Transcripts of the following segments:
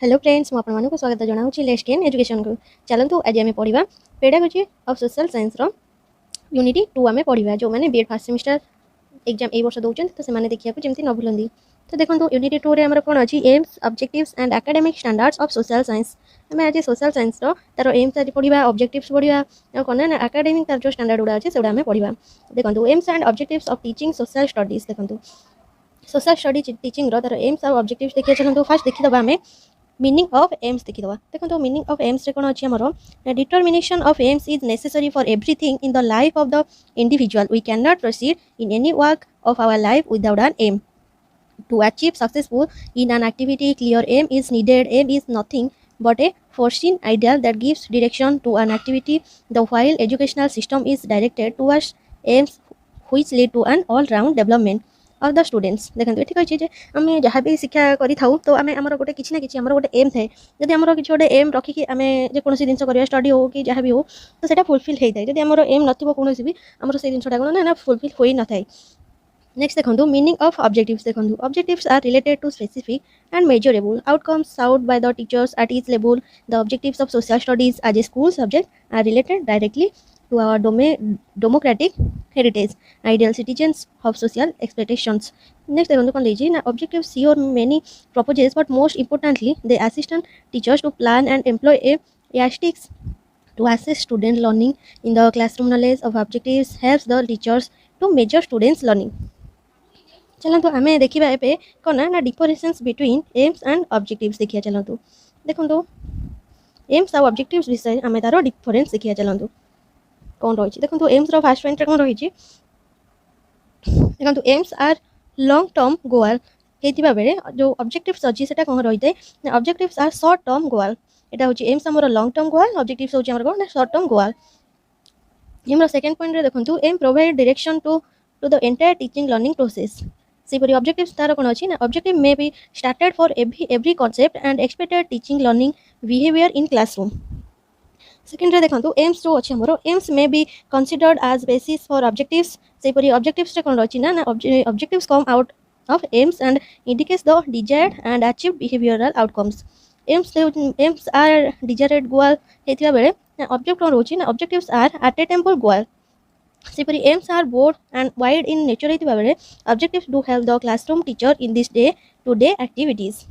Hello friends मु आपको स्वागत जनाऊँ लेट्स गेन एजुकेशन को। चलतु आज आम पढ़ा pedagogy of social science unit 2 आम पढ़ा जो मैंने बीएड फर्स्ट सेमिस्टर एग्जाम ए वर्ष दौरान तो से देखा जमी न भूलती। तो देखो यूनिटी 2 रे कौन अच्छी AIIMS objectives and academic standards of social science. आम आज सोशल साइंस तार एम्स आज पढ़ा ऑब्जेक्टिव्स पढ़ा कौन ना एकेडमिक तार जो स्टैंडर्ड गुड़ा अच्छे से पढ़ा। देखो AIIMS and objectives of teaching social studies. देखो सोशल स्टडी टीचिंग तार एम्स और ऑब्जेक्टिव्स देखिए चलते फास्ट देखीदे आम मीनिंग ऑफ एम्स देखीदे। देखो मीनिंग ऑफ एम्स रे कौन अच्छी आमर determination of aims is necessary for everything in the life of the individual. We can not proceed in any work of our life without an aim. To achieve successful in an activity, clear aim is needed. Aim is nothing but a foreseen ideal that gives direction to an activity. The while educational system is directed towards aims which lead to an all-round development of the students. देखो ये कही आम जहाँ भी शिक्षा करी तो आम आमर गोटे किसी ना कि गोटे एम थाए। जदि आमर किसी गोटे एम रखिकी आम जेको जिन कर स्टडी हो कि जहाँ भी हो तो सेटा फुलफिल होता है। जदि आमर एम नथिबो कोनोसी भी आमर से जिनटा कौन ना फुलफिल हो न थाए। नेक्स्ट देखो मीनिंग ऑफ ऑब्जेक्टिव्स। देखो objectives are related to specific and measurable outcomes sought by the teachers at each level. The objectives of social studies as a school subject are related directly to our democratic heritage, ideal citizens of social expectations. Next, देखो कौन लीजिए ना objectives see or many purposes, but most importantly, they assist teachers to plan and employ a yardsticks to assess student learning in the classroom. Knowledge of objectives helps the teachers to measure students learning. चलतु आम देखा ए कौन ना difference between AIIMS and objectives देखिए। चलतु देखो AIIMS और objectives विषय आम तार डिफरेंस देखिए। चलतु कौन रही देखो एम्स फास्ट पॉइंट कौन रही देखो aims are long term goal होता बेले जो ऑब्जेक्टिव्स अच्छी से कौन रही है objectives are short term goal. यहाँ हूँ एम्स आमर लॉन्ग टर्म गोल ऑब्जेक्टिव्स हूँ कौन ना शॉर्ट टर्म गोल। एमर सेकेंड पॉइंट देखो aim provide direction to the entire teaching learning process. सेपरी ऑब्जेक्टिव्स तार कौन अच्छी ना objective may be started for every concept and expected teaching learning behaviour in classroom. Second देखो एम्स जो अच्छे आमर aims may be considered as basis for objectives. सेपरी ऑब्जेक्टिव्स कौन अच्छी ना objectives come out of aims and indicates the desired end achieve behavioural outcomes. Aims are desired goal होता बेले ऑब्जेक्ट कौन रोचे ना ऑब्जेक्टिव्स आर अटेम्पल गोल। सेपरी aims are broad and wide in nature होता बेले objectives do help the classroom teacher in this day to day activities.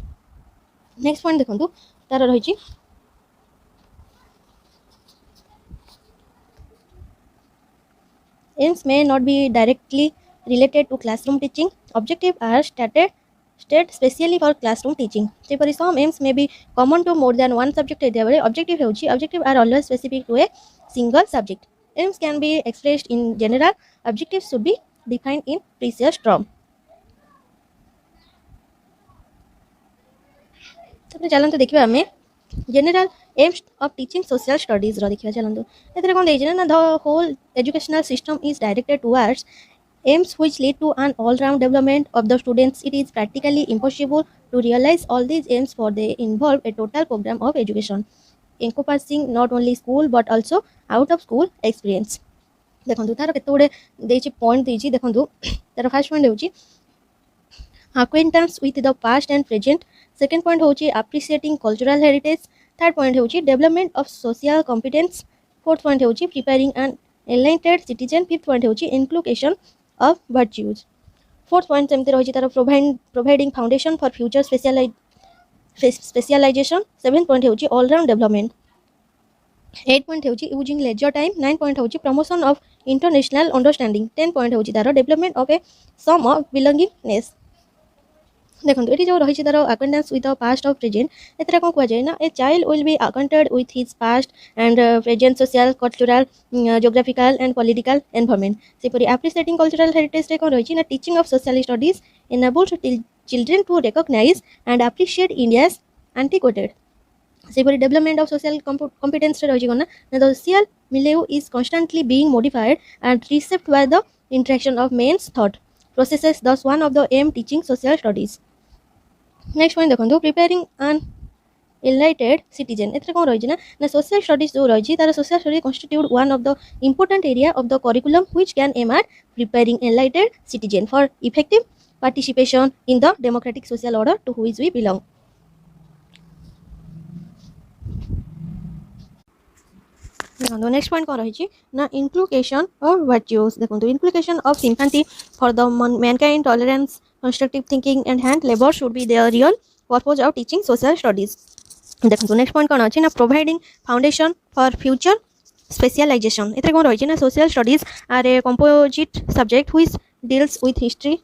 Next point देखो तार रही aims may not be directly related to classroom teaching. Objectives are stated specially for classroom teaching. Seperti some aims may be common to more than one subject. Objectives are always specific to a single subject. Aims can be expressed in general. Objectives should be defined in precise term. चलते देखिए आम general aims of teaching social studies देखिए। चलते ये कौन देखिए ना the whole educational system is directed towards aims which lead to an all-round development of the students. It is practically impossible to realize all these aims for they involve a total program of education encompassing not only school but also out of school experience. देखो तार केते point देछि। देखो तार first point होछि acquaintance with the past and present. Second point होछि appreciating cultural heritage. Third point होछि development of social competence. Fourth point होछि preparing an enlightened citizen. Fifth point होछि inculcation of virtues. Fourth point सेमते रही तार providing foundation for future specialization. Seventh point होछि all round development. 8 point होछि using leisure time. 9 point होछि promotion of international understanding. 10 point होछि तार development of a sum of belongingness. देखो ये जो रही तार acquaintance with the past of present एथरा कौन कह जाए ना a child will be acquainted with his past and present social cultural geographical and political environment. सेपरी एप्रिशिएटिंग कल्चरल हेरिटेज रे कौन रही ना teaching of social studies enables children to recognise and appreciate India's antiquated. सेपरी development of social competence रे रही कौन ना the social milieu is constantly being modified and reshaped by the interaction of men's thought processes thus one of the aim teaching social studies. Next point देखो preparing an enlightened citizen. एथरे कौन रही ना social studies जो रही तार social study constitute one of the important area of the curriculum which can aim at preparing enlightened citizen for effective participation in the democratic social order to which we belong. देखो next point कौन रही ना inculcation of virtues देखो इनक्लूकेशन of sympathy for the mankind tolerance constructive thinking and hand labour should be their real purpose of teaching social studies देखो next point कौन अच्छी ना providing foundation for future specialisation एथे कौन रही ना social studies are a composite subject which deals with history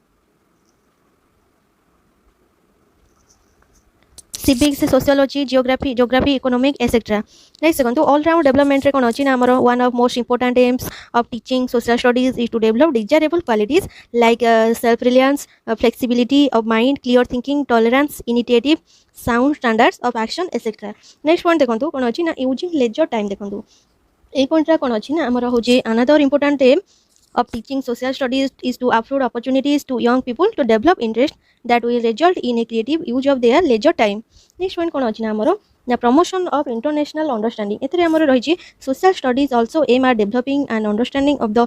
civics sociology geography economic etc next देखो all round development रे कोन अछि ना हमर one of most important aims of teaching social studies is to develop desirable qualities like self reliance flexibility of mind clear thinking tolerance initiative sound standards of action etc next point देखो कोन अछि ना using leisure time देखो ए point रा कोन अछि ना हमर हो जे another important aim of teaching social studies is to afford opportunities to young people to develop interest that will result in a creative use of their leisure time next point कोन अछि ना हमरो na promotion of international understanding एतरे हमरो रही छी social studies also aim at developing an understanding of the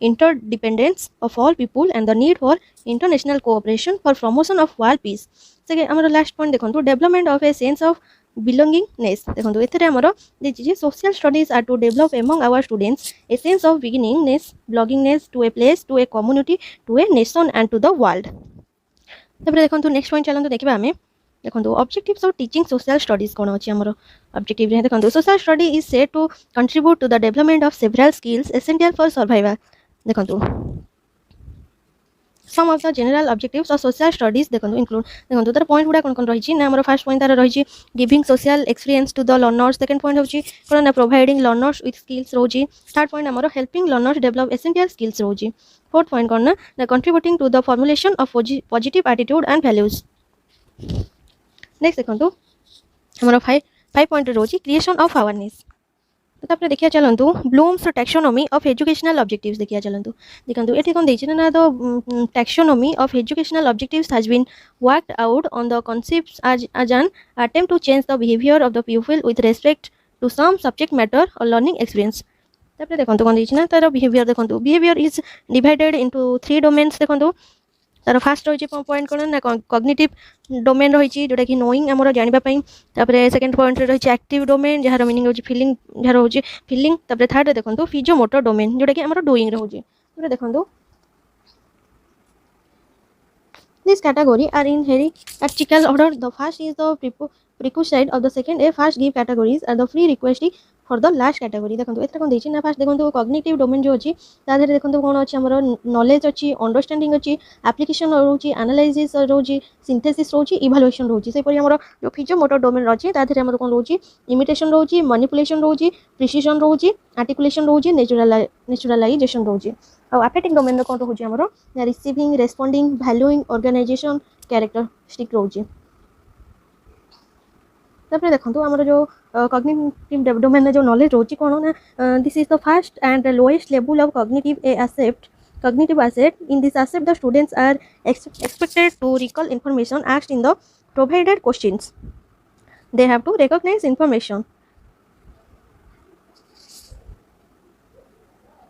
interdependence of all people and the need for international cooperation for promotion of world peace से हमरो last point देखंतु development of a sense of belongingness देखंतु एतरे हमरो जे social studies are to develop among our students a sense of belongingness to a place to a community to a nation and to the world तबरे देखंतु next point चलंतु देखिबा हमें देखंतु objectives of teaching social studies कोन अछि हमरो objective रे देखंतु social study is said to contribute to the development of several skills essential for survival देखंतु some of the general objectives of social studies देखंतु include देखंतु तर पॉइंट गुडा कोन कोन रही छी ना हमरो फर्स्ट पॉइंट तार रही छी giving social experience to the learners second point होची कोन ना प्रोवाइडिंग लर्नर्स विथ स्किल्स रोजी थर्ड पॉइंट हमरो helping learners develop essential skills रोजी फोर्थ पॉइंट कोन ना contributing to the formulation of positive attitude and values next देखंतु हमरो 5 पॉइंट रोजी क्रिएशन ऑफ अवेयरनेस तो आपने देखिया चलंतु Bloom's taxonomy of educational objectives देखिया चलंतु देखंतु एठी कोन दैछि ना the taxonomy of educational objectives has been worked out on the concepts as an attempt to change the behavior of the pupil with respect to some subject matter or learning experience तापरे देखंतु कोन दैछि ना तार behaviour देखंतु behaviour is divided into 3 domains देखंतु तार fast रही point कौन ना कॉग्निटिव डोमेन रही जोटा कि नोइंग आमर जानिबा पई तापरे सेकंड पॉइंट रही एक्टिव डोमेन जार मीनिंग होची फीलिंग जार होची फीलिंग तापरे थर्ड देखंतु फिजियोमोटर डोमेन जोटा कि आमर डूइंग रहउची तापरे देखंतु this category are in hierarchical order the first is the prerequisite of the second a first give categories are the prerequisite for the last category देखंतु एतरा कोन दैछि ना फर्स्ट देखंतु कॉग्निटिव डोमेन जो अछि ता देरे देखंतु कोन अछि हमर नॉलेज अछि अंडरस्टैंडिंग अछि एप्लीकेशन रहउची एनालाइसिस रहउची सिंथेसिस रहउची इवैल्यूएशन रहउची से परि हमर जो फिजियोमोटर डोमेन अछि ता देरे हमर कोन रहउची इमिटेशन रहउची मैनिपुलेशन रहउची प्रिसिजन रहउची आर्टिकुलेशन रहउची नेचुरलाइजेशन रहउची और एफेक्टिंग डोमेन रे कोन रहउची हमर receiving responding valuing organization characteristic रहउची तापर देखंतु हमर जो कॉग्निटिव डोमेन जो नॉलेज रहउची कोन ना this is the first and lowest level of cognitive asset in this asset the students are expected to recall information asked in the provided questions they have to recognize information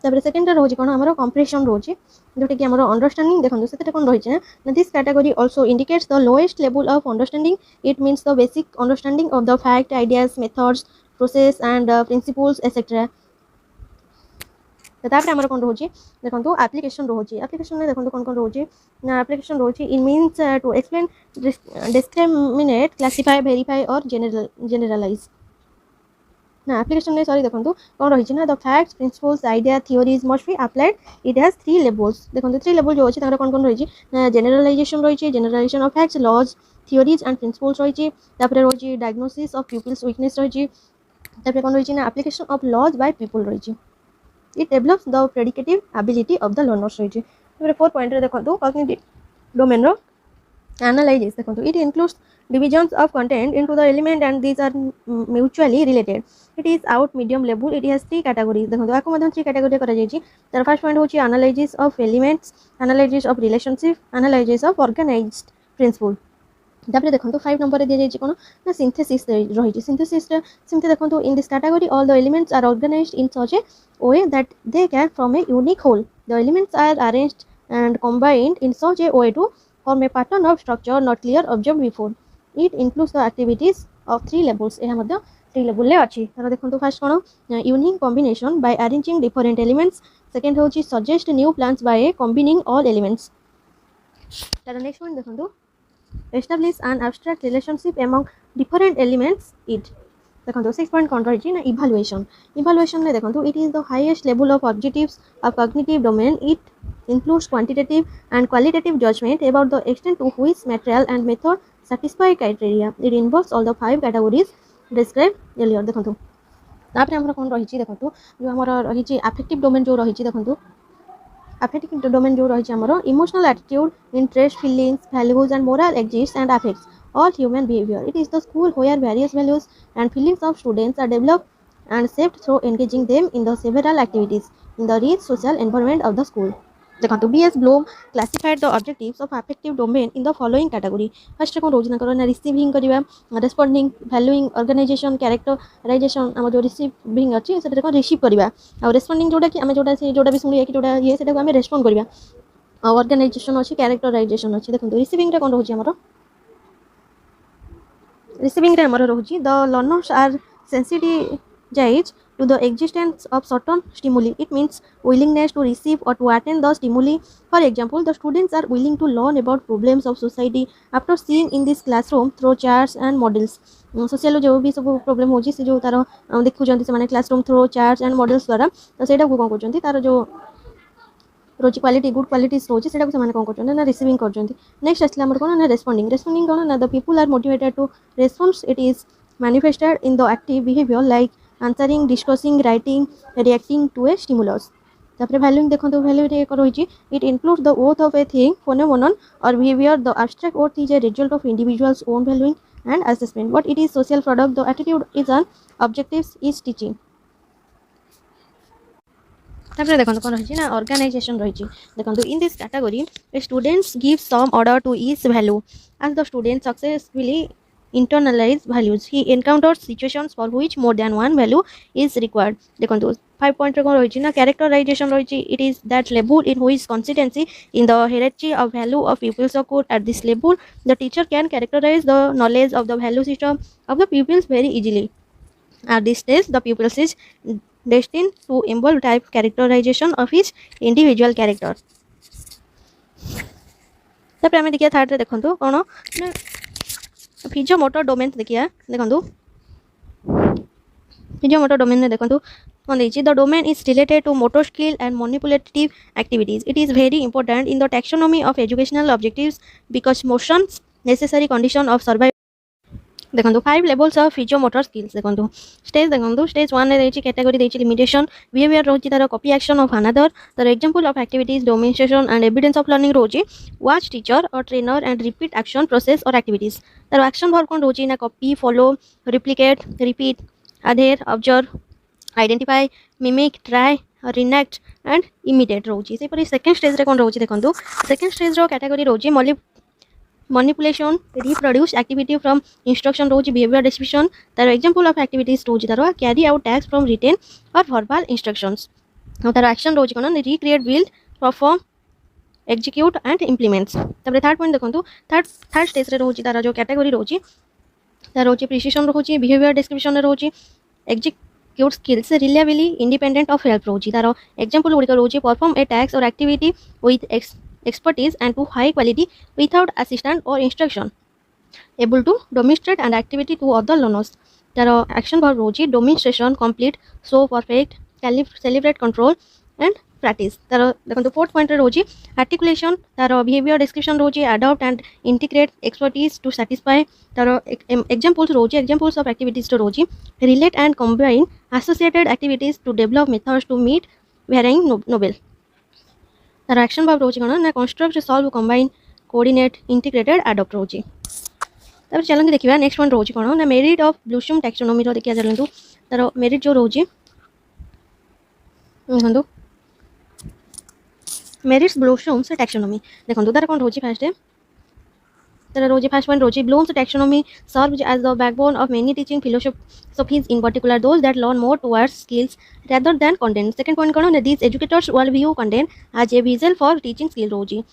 तापर second रोजी कोन हमरो compression रोजी जोटे कि हमरो understanding देखंतु सेते कोन रही छै ना this category also indicates the lowest level of understanding it means the basic understanding of the fact ideas methods process and principles etcetera तापर हमरो कोन रोजी देखंतु एप्लीकेशन रोजी एप्लीकेशन ने देखंतु कोन कोन रोजी ना एप्लीकेशन रोजी in means to explain discriminate classify verify और जनरलाइज ना एप्लीकेशन ने सॉरी देखंतु कोन रही ना the facts principles ideas theories must be applied it has 3 levels देखंतु 3 लेवल जो अछि ताकर कोन रही ना जनरलाइजेशन रही generalization of facts laws theories and principles रही तापर रही डायग्नोसिस ऑफ पीपल्स वीकनेस रही तापर कोन रही ना application of laws by people रही it develops the predictive ability of the learners रही तापर 4 पॉइंट रे देखंतु कॉग्निटिव डोमेन रो एनालाइसिस देखंतु it includes divisions of content into the element and these are mutually related it is out medium level it has 3 categories देखंतु आको मध्यम 3 category करा जायछि तर फर्स्ट पॉइंट होछि analysis of elements analysis of relationship analysis of organized principle तापर देखंतु 5 number रे दिया जायछि कोन ना सिंथेसिस रही सिंथेसिस सिम्पली देखंतु in this category all the elements are organized in such a way that they can form a unique whole the elements are arranged and combined in such a way to form a pattern of structure not clear observed before it includes the activities of 3 levels एहा मध्ये three level रे अछि। तार देखंतु first कोन unique combination by arranging different elements, second होची suggest new plans by combining all elements. तार next point देखंतु establish an abstract relationship among different elements it। देखो 6 पॉइंट कौन रही ना इभालुएशन। इभालुएशन में देखो it is the highest level of objectives of cognitive domain. It includes quantitative and qualitative judgement about the extent to which material and method satisfy criteria। it involves all the 5 categories described earlier। देखो तापर हमर कोन रही देखो जो हमर रही affective domain जो रही देखो affective domain जो रही हमर emotional attitude, interest, feelings, values and moral exist and affects all human behavior। it is the school where various values and feelings of students are developed and shaped through engaging them in the several activities in the rich social environment of the school। देखो B.S. Bloom classified the objectives of affective domain in the following category। First को रोज ना receiving करबा, रेस्पोंडिंग, valuing, organisation, characterisation. हम जो receiving अछि सेटा को receive करबा, और रेस्पोंडिंग जोटा कि हम जोटा से जोटा भी सुनिए कि जोटा ये सेटा को हम रेस्पोंड करबा, और ऑर्गेनाइजेशन अछि, कैरेक्टराइजेशन अछि। देखो रिसीविंग रे कोन रहउछि हमरो receiving रे हमर रहउछि the learners are sensitized to the existence of certain stimuli। it means willingness to receive or to attend the stimuli। for example, the students are willing to learn about problems of society after seeing in this classroom through charts and models। Social जो भी सब problem होछि से जो तार देखु जंती से माने classroom through charts and models द्वारा, तो सेटा को कोन करजंती तार जो रोची क्वालिटी गुड क्वालिटीज रोची सेटा को से माने कोन करजंती ना रिसीविंग करजंती। नेक्स्ट असला हमर कोन ना रेस्पोंडिंग। रेस्पोंडिंग कोन ना the people are motivated to response. It is manifested in the active behavior like answering, discussing, writing, reacting to a stimulus। तापर वैल्यूइंग देखंतु वैल्यू रे को रहिछि it includes the worth of a thing, phenomenon or behavior। the abstract worth is a result of individuals own valuing and assessment, but it is social product। the attitude is an objectives is teaching। तापर देखंतु कोन रहिछि ना organization रहिछि। देखंतु in this category students give some order to each value as the student successfully internalize values। he encounters situations for which more than one value is required। देखंतु 5 point रे कोन रहिछि ना कैरेक्टराइजेशन रहिछि। it is that level in which consistency in the hierarchy of value of pupils occur। at this level the teacher can characterize the knowledge of the value system of the pupils very easily। at this stage the pupils is destined to involve type characterization of each individual character। तापर हमें देखिया third रे देखंतु कोन ना फिजियोमोटर domain देखिया। देखंतु फिजियोमोटर domain में देखंतु कोन देछि the domain is related to motor skill and manipulative activities. It is very important in the taxonomy of educational objectives because motions necessary condition of survival. देखंतु 5 लेवल्स ऑफ फिजियोमोटर स्किल्स। देखंतु stage 1 रे देछि category देछि limitation, behavior रोछि तार copy action of another. तार example of activities, demonstration and evidence of learning रोछि watch teacher और trainer and repeat action process और एक्टिविटीज। तार एक्शन वर्ब कोन रोछि ना copy, follow, replicate, repeat, adhere, observe, identify, mimic, try, reenact and imitate रोछि। से परि सेकंड स्टेज रे कोन रोछि देखंतु सेकंड स्टेज रो कैटेगरी रोछि manipulation, reproduce activity from instruction रोज behavior description। तार example of activities रोज तार carry out tasks from written or verbal instructions। तार action रोज कोन recreate, build, perform, execute and implements। तापर थर्ड पॉइंट देखंतु थर्ड स्टेज रे रोज तार जो कैटेगरी रोज तार रोज प्रिसिजन रोज behavior description रोज execute skills reliably independent of help रोज। तार example Gudi rose perform a task or activity with expertise and to high quality without assistance or instruction, able to demonstrate an activity to other learners। तार action verb रोजी demonstration, complete, show, perfect, celebrate, control and practice। तार देखंतु fourth point रे रोजी articulation, तार behavior description रोजी adopt and integrate expertise to satisfy। तार examples रोजी examples of activities to रोजी relate and combine associated activities to develop methods to meet varying novel। तार एक्शन वर्ब रोची कोन ना construct, solve, combine, coordinate, integrated, adopt रोची। तब चलंतु देखिबा नेक्स्ट वन रोची कोन ना मेरिट ऑफ ब्लूम टैक्सोनॉमी रो देखिया चलंतु। तार मेरिट जो रोची देखंतु मेरिट्स ब्लूम्स टैक्सोनॉमी। देखंतु तार कोन रोची फर्स्ट तार रोजी फर्स्ट पॉइंट रोजी Bloom's taxonomy serves as the backbone of many teaching philosophies, in particular those that learn more towards skills rather than content। second point cone these educators will view content as a vessel for teaching skill रोजी।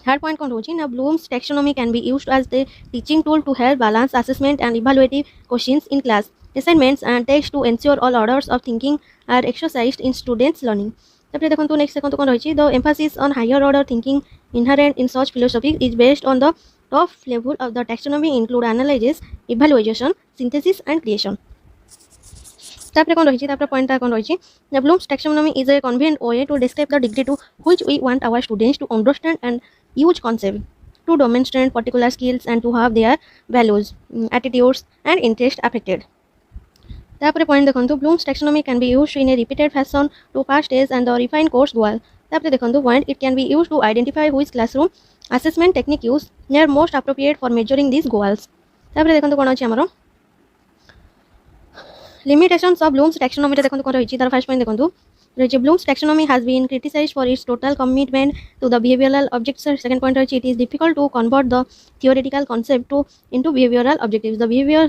third point कोन रोजी ना Bloom's taxonomy can be used as the teaching tool to help balance assessment and evaluative questions in class। assignments and tests to ensure all orders of thinking are exercised in students learning. तापर देखो next देखो कौन रही the emphasis on higher order thinking inherent in such philosophy is based on the top level of the taxonomy include analysis evaluation synthesis and creation. तापर कौन रही point कौन रही the Bloom's taxonomy is a convenient way to describe the degree to which we want our students to understand and use concept to demonstrate particular skills and to have their values, attitudes and interest affected. तापर point देखो Bloom's taxonomy can be used in a repeated fashion to pass test and the refine course goal. तापर देखो point it can be used to identify which classroom assessment technique use near most appropriate for measuring this goals. तापर देखो कौन अच्छे आमर limitations of blooms taxonomy देखो कौन रही तार फर्स्ट पॉइंट देखो रही Bloom's taxonomy has been criticized for its total commitment to the behavioral objects. Second point रही it is difficult to convert the theoretical concept into behavioral objectives. The behavior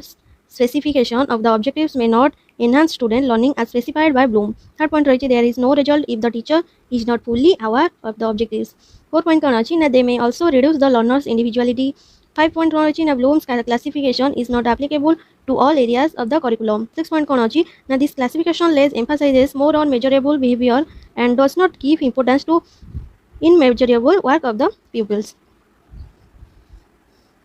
specification of the objectives may not enhance student learning as specified by Bloom. Third point रही there is no result if the teacher is not fully aware of the objectives. Fourth point कौन अच्छी they may also reduce the learner's individuality. 5 point कौन अच्छी Bloom's classification is not applicable to all areas of the curriculum. 6 point कौन अच्छी this classification lays emphasizes more on measurable behavior and does not give importance to immeasurable work of the pupils.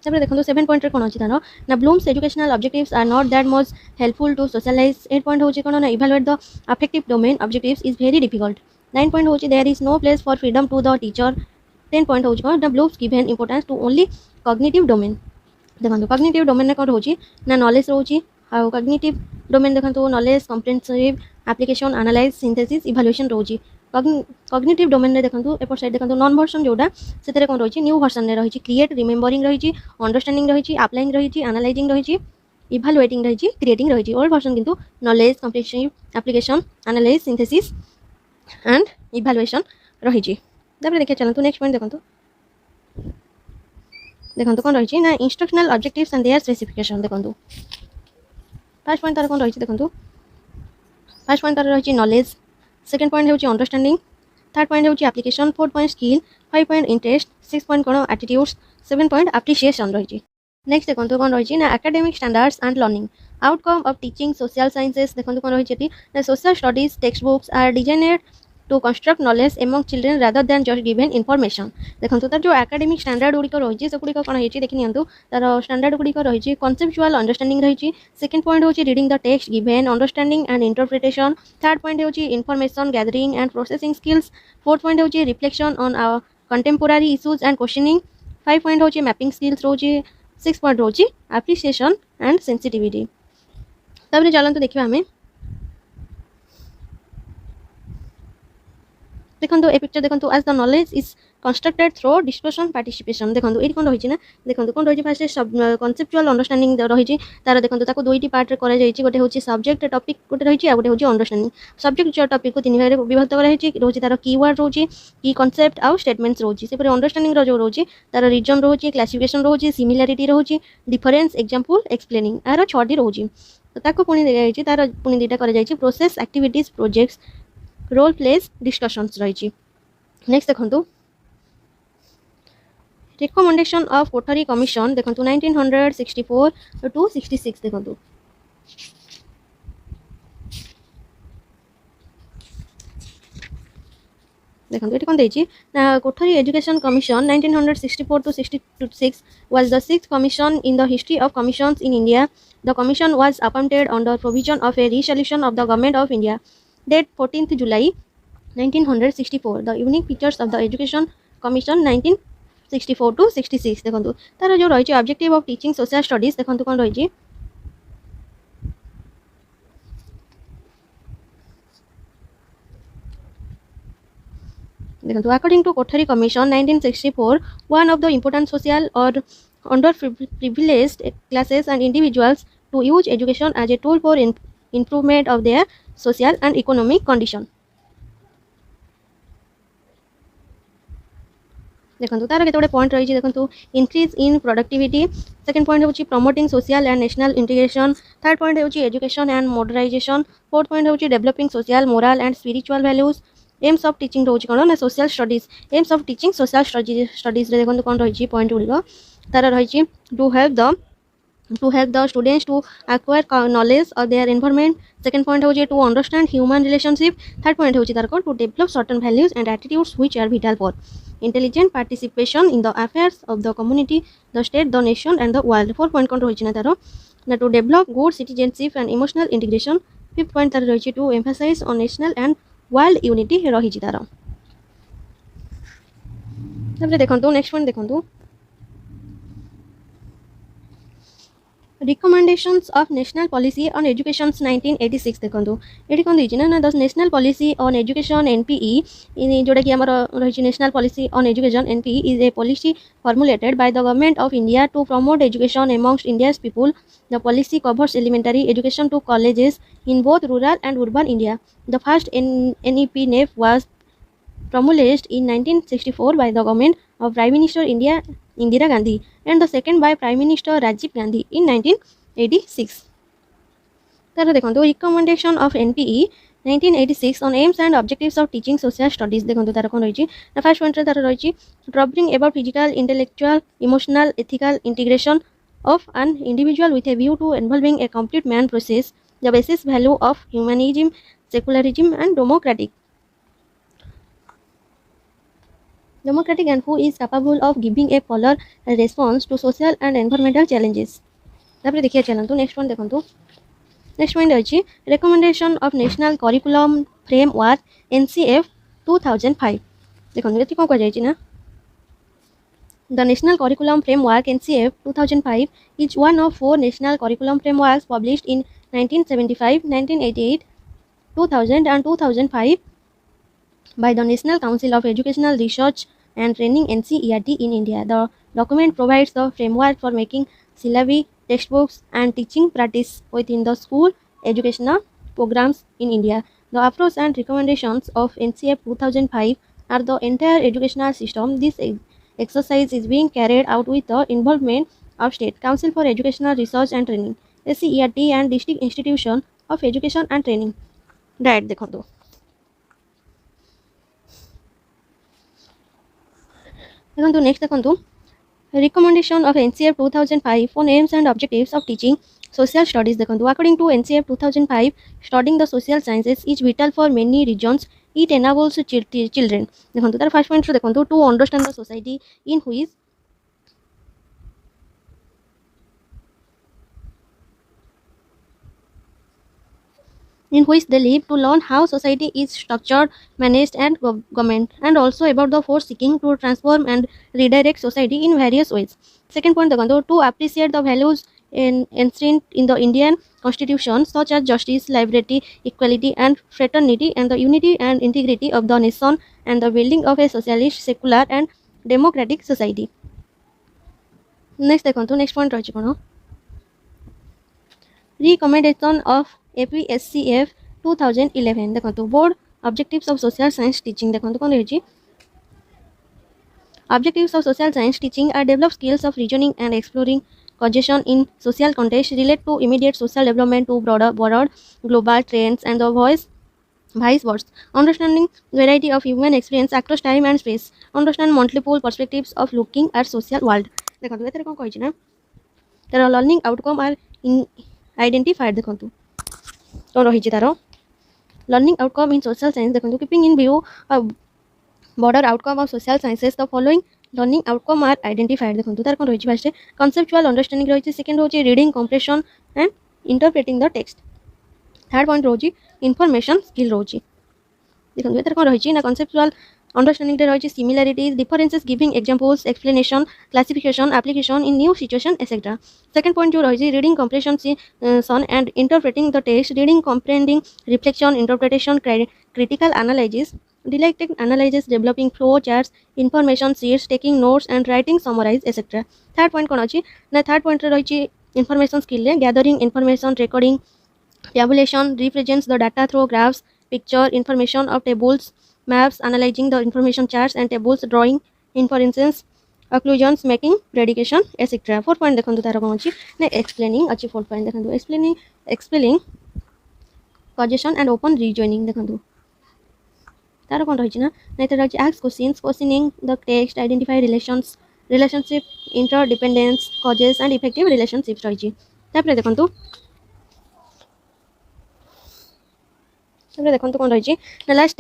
तापर देखो 7 point कौन अच्छी तार ना Bloom's educational objectives are not that much helpful to socialize. 8 point होची कौन ना evaluate the affective domain objectives is very difficult. 9 point होची there is no place for freedom to the teacher. 10 point होची कौन the Bloom's given importance to only cognitive domain. देखो cognitive domain कौन रोची ना नॉलेज रोची आ कॉग्निटिव डोमेन देखो knowledge comprehensive application analyse synthesis evaluation रोची. Cognitive domain रे देखो एपट साइड देखो नॉन वर्सन जोटा से कौन रही न्यू वर्सन रही क्रिएट रिमेम्बरिंग रही अंडरस्टैंडिंग रही अप्लाइंग रही एनालाइजिंग रही इवैल्यूएटिंग रही क्रिएटिंग रही. ओल्ड वर्सन किंतु knowledge comprehensive application analyse synthesis and evaluation रही. देखिए चलते नेक्स्ट पॉइंट देखो कौन रही ना instructional objectives and their specification. देखो फर्स्ट पॉइंट तार कौन रही देखो फर्स्ट पॉइंट तार रही नॉलेज. सेकेंड पॉइंट होची अंडरस्टैंडिंग. थर्ड पॉइंट होची application. Fourth point skill. 5 point interest. 6 point कौन एटीट्यूड्स. 7 पॉइंट एप्रिसिएशन रही. नेक्स्ट देखो कौन रही ना academic standards and learning outcome of teaching social sciences. देखो कौन रही social studies text books are designed to construct knowledge among children rather than just given information. देखो तार जो एकेडमिक स्टैंडर्ड गुड़िक रही से गुड़िक कौन होती देखी नियंतु तार स्टैंडर्ड गुड़िक रही कॉन्सेप्चुअल अंडरस्टैंडिंग रही. सेकेंड पॉइंट होची reading the text given understanding and interpretation. Third point होची information gathering and processing skills. Fourth point होची reflection on our contemporary issues and questioning. 5 point होची मैपिंग स्किल्स रोची. 6 point होची appreciation and sensitivity. तब चलते देखिए आम देखो ए पिक्चर देखो as the knowledge is constructed through discussion participation. देखो ये कौन रही ना देखो कौन रही फास्ट कॉन्सेप्चुअल अंडरस्टैंडिंग रही तार देखो ताको दुईटी पार्ट रे करा जायछि. गोटे होछि सब्जेक्ट टॉपिक गोटे रही गोटे होछि अंडरस्टैंडिंग. सब्जेक्ट टॉपिक को 3 भाग रे विभक्त कराई रही तार कीवर्ड रही की कॉन्सेप्ट आउ स्टेटमेंट्स रही. से अंडरस्टैंडिंग जो रही तार रीजन रही क्लासिफिकेशन रही सिमिलारिटी रही डिफरेंस एग्जांपल एक्सप्लेनिंग आर 6टी रही. तो ताको पुणी दिया तार पुणी दुईटा करा जायछि process activities projects role plays discussions रही. नेक्स्ट देखो रिकमेंडेशन ऑफ कोठरी कमिशन. देखो 1964 to 66. देखो देखो ये कौन देछि ना कोठरी education commission 1964 to 66 was the 6th commission in the history of commissions in India. The commission was appointed under provision of a resolution of the government of India date 14th July 1964. The unique features of the education commission 1964 to 66. देखो तार जो रही objective of teaching social studies. देखो कौन रही देखो according to कोठरी commission 1964 one of the important social or underprivileged classes and individuals to use education as a tool for improvement of their social and economic condition. देखो तार केते point रही देखो increase in productivity. Second point होची promoting social and national integration. Third point होची education and modernization. Fourth point होची developing social moral and spiritual values. Aims of teaching रोची कौन ना social studies. Aims of teaching social studies रे देखो कौन रही पॉइंट गुड़िक तार रही to help the to help the students to acquire knowledge of their environment. Second point होची to understand human relationship. Third point होची तार to develop certain values and attitudes which are vital for intelligent participation in the affairs of the community, the state, the nation and the world. Fourth point कौन होची ना तार ना to develop good citizenship and emotional integration. Fifth point तार होची to emphasize on national and world unity रही तार. तापर देखंतु नेक्स्ट पॉइंट देखंतु recommendations of national policy on education 1986 देखंतु एठी कोन दिछि ना the national policy on education NPE in जोडा कि हमर रहिछि national policy on education NPE is a policy formulated by the government of India to promote education amongst India's people. The policy covers elementary education to colleges in both rural and urban India. The first NEP was promulgated in 1964 by the government of Prime Minister India Indira Gandhi and the second by Prime Minister Rajiv Gandhi in 1986. तर देखो recommendation of NPE 1986 on aims and objectives of teaching social studies देखो तार कौन रही first point तार रही troubling about physical intellectual emotional ethical integration of an individual with a view to involving a complete man process, the basis value of humanism, secularism and democratic and who is capable of giving a polar response to social and environmental challenges. तापर देखिए चलंतु next one देखंतु next point अछि recommendation of national curriculum framework NCF 2005 देखंतु एति कोन को जाय छि ना The National Curriculum Framework NCF 2005 is one of four national curriculum frameworks published in 1975, 1988, 2000 and 2005 by the National Council of Educational Research and Training NCERT in India. The document provides the framework for making syllabi, textbooks and teaching practice within the school educational programs in India. The approach and recommendations of NCF 2005 are the entire educational system. This exercise is being carried out with the involvement of State Council for Educational Research and Training SCERT and District Institution of Education and Training. Right देखो देखो next देखो recommendation of NCF 2005 on aims and objectives of teaching social studies देखो according to NCF 2005 studying the social sciences is vital for many reasons. It enables children देखो तार first point देखो to understand the society in which they live, to learn how society is structured, managed and government, and also about the force seeking to transform and redirect society in various ways. Second point to appreciate the values enshrined in the Indian Constitution such as justice, liberty, equality and fraternity, and the unity and integrity of the nation and the building of a socialist, secular and democratic society. Next next point recommendation of APSCF 2011 देखो broad objectives of social science teaching देखो कौन रही objectives of social science teaching are develop skills of reasoning and exploring causation in social context relate to immediate social development to broader global trends and the vice versa. Understanding variety of human experience across time and space. Understand multiple perspectives of looking at social world. देखो एतरे कोन कहै छी ना तर learning outcome are identified देखो कौन रही तार learning outcome in social science देखो keeping in view border outcome of social sciences the following learning outcome are identified देखो तार कौन रही फास्ट कन्सेप्चुअल अंडरस्टैंडिंग रही सेकेंड होची reading comprehension and interpreting the text third point रोची information skill रोची देखो तार कौन रही ना कन्सेप्चुअल अंडरस्टैंडिंग रही similarities differences giving examples explanation classification application in new situation etcetera second point जो रही reading comprehension and interpreting the text reading comprehending reflection interpretation critical analysis dialectic analysis developing flow charts information sheets taking notes and writing summarize etc. Third point कौन अच्छी ना third point रही information skill gathering information recording tabulation represents the data through graphs picture information of tables maps analyzing the information charts and tables drawing inferences conclusions making prediction etc. Fourth point देखो तार कौन अच्छी ना explaining अच्छी fourth point देखो explaining causation and open rejoining देखो तार कौन रही ना नहीं रही ask questions questioning the text identify relations relationship interdependence causes and effective relationships रही देखो देखो कौन रही लास्ट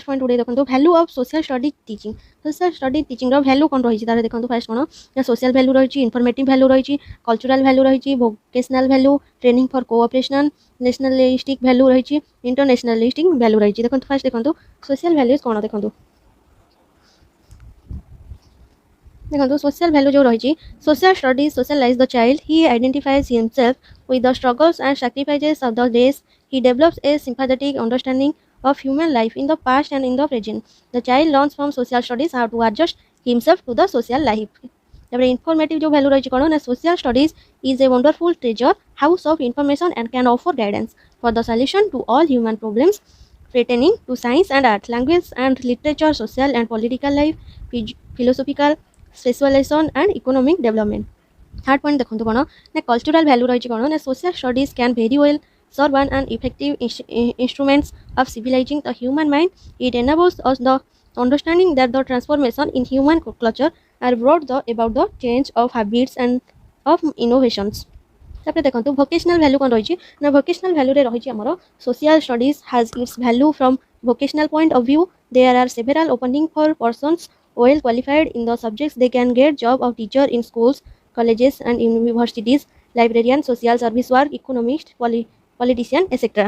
पॉइंट गुड़े देखो value of social study teaching value कौन रही है देखो फास्ट कौन ना सोशल भैल्यू रही इनफॉर्मेटिव भैल्यू रही कल्चरल भैल्यू रही vocational value training for cooperation nationalistic value रही इंटरनेशनलिस्टिक भैल्यू रही देखो फास्ट देखो सोशल भैल्यूज कौन देखो देखो सोशल भैल्यू जो रही social studies socialise the child he identifies himself with the struggles and sacrifices of the days. He develops a sympathetic understanding of human life in the past and in the present. The child learns from social studies how to adjust himself to the social life. तापर informative जो value रही कौन ना social studies is a wonderful treasure house of information and can offer guidance for the solution to all human problems pertaining to science and art, language and literature, social and political life, philosophical specialization and economic development. Third point देखो कौन ना cultural value रही कौन ना social studies can very well serve and effective instruments of civilising the human mind it enables us the understanding that the transformation in human culture are brought the about the change of habits and of innovations तापर देखो vocational value कौन रही ना vocational value रही आमर social studies has its value from vocational point of view there are several opening for persons well qualified in the subjects they can get job of teacher in schools colleges and universities, librarian, social service work, economist, politician, etc.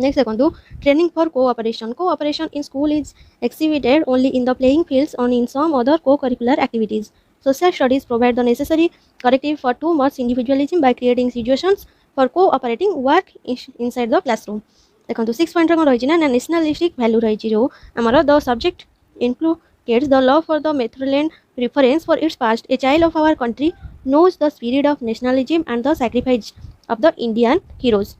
Next देखो training for cooperation. Cooperation in school is exhibited only in the playing fields or in some other co-curricular activities. Social studies provide the necessary corrective for too much individualism by creating situations for cooperating work inside the classroom. देखो 6 point कौन रही ना nationalistic value रही जो आमर the subject inculcates the love for the motherland, preference for its past. A child of our country knows the spirit of nationalism and the sacrifice of the Indian heroes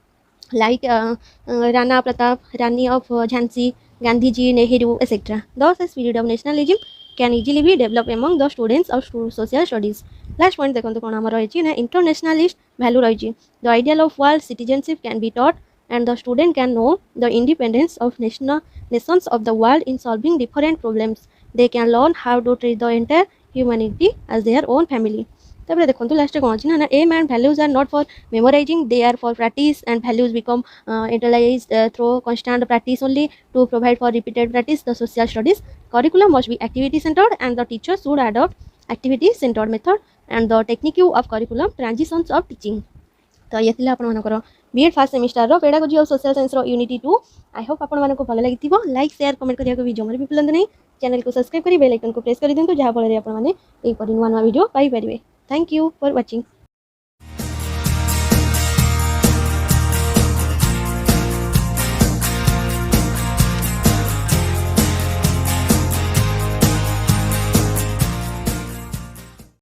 like Rana Pratap, Rani of Jhansi, Gandhiji, Nehru, etc. Thus, the spirit of nationalism can easily be developed among the students of social studies. Last point देखो कौन आमर रही ना internationalist value रही the ideal of world citizenship can be taught and the student can know the independence of nations of the world in solving different problems. They can learn how to treat the entire humanity as their own family. तापर देखो last कौन अच्छी ना aim and values are not for memorising they are for practice and values become internalise through constant practice only to provide for repeated practice the social studies curriculum must be activity centred and the teacher should adopt activity centred method and the technique of curriculum transitions of teaching. तो ये थिला आपण मानकर BEd first semester रो pedagogy of social science रो unit 2. I hope आपण मानको भल लागिथिबो. लाइक शेयर कमेंट करिया को भी जमर भी भूलंत नहीं. चैनल को सब्सक्राइब करी बेल आइकन को प्रेस कर दियंतु जहा फल रे आपण माने एई परि नुवा नुवा वीडियो पाई परिबे. Thank you for watching.